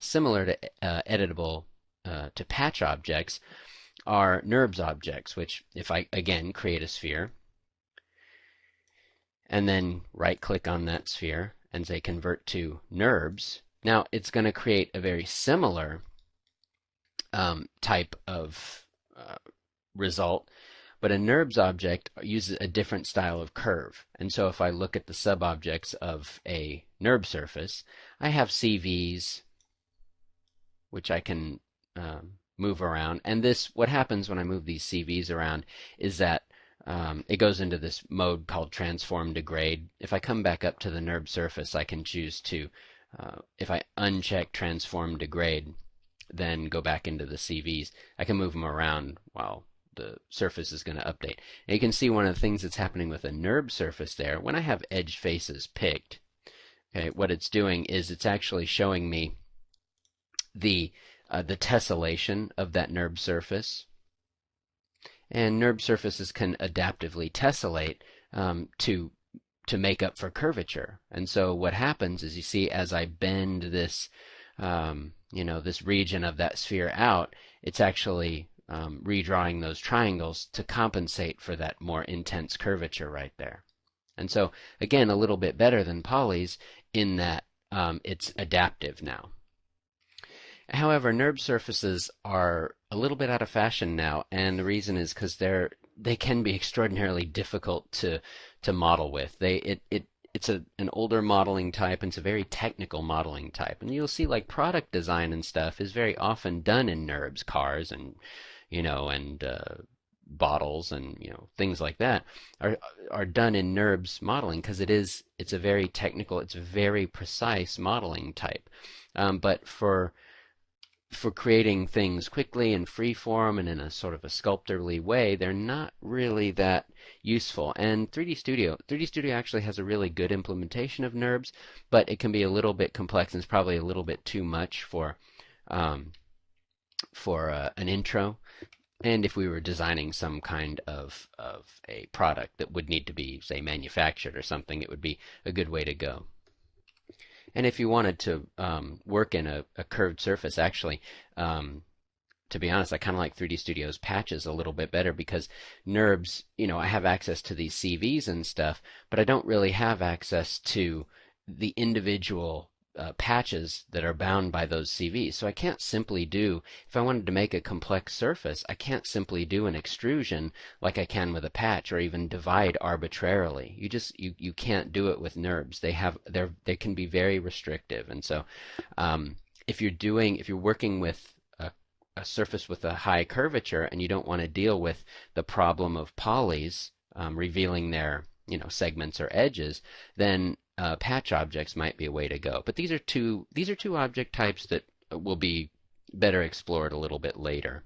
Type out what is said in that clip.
similar to editable to patch objects are NURBS objects, which if I again create a sphere and then right click on that sphere and say convert to NURBS, now it's going to create a very similar type of result, but a NURBS object uses a different style of curve. And so if I look at the subobjects of a NURBS surface, I have CVs, which I can move around. And this, what happens when I move these CVs around is that it goes into this mode called transform degrade. If I come back up to the NURBS surface, I can choose to, if I uncheck transform degrade, then go back into the CVs, I can move them around while the surface is going to update. And you can see one of the things that's happening with a NURBS surface there, when I have edge faces picked, okay, what it's doing is it's actually showing me the tessellation of that NURBS surface. And NURBS surfaces can adaptively tessellate to make up for curvature. And so what happens is, you see, as I bend this this region of that sphere out, it's actually redrawing those triangles to compensate for that more intense curvature right there. And so again, a little bit better than polys in that it's adaptive now. However, NURBS surfaces are a little bit out of fashion now, and the reason is because they can be extraordinarily difficult to model with. It's an older modeling type, and it's a very technical modeling type. And you'll see, like, product design and stuff is very often done in NURBS, cars and bottles and things like that are done in NURBS modeling because it's a very technical, it's a very precise modeling type. But for creating things quickly and freeform and in a sort of a sculptorly way, they're not really that useful. And 3D Studio actually has a really good implementation of NURBS, but it can be a little bit complex, and it's probably a little bit too much for an intro. And if we were designing some kind of a product that would need to be, say, manufactured or something, it would be a good way to go. And if you wanted to work in a curved surface, actually, to be honest, I kind of like 3D Studio's patches a little bit better, because NURBS, I have access to these CVs and stuff, but I don't really have access to the individual patches that are bound by those CVs. So I can't simply do, if I wanted to make a complex surface, I can't simply do an extrusion like I can with a patch, or even divide arbitrarily. You can't do it with NURBS. They can be very restrictive. And so if you're working with a surface with a high curvature and you don't want to deal with the problem of polys revealing their segments or edges, then patch objects might be a way to go. But these are two object types that will be better explored a little bit later.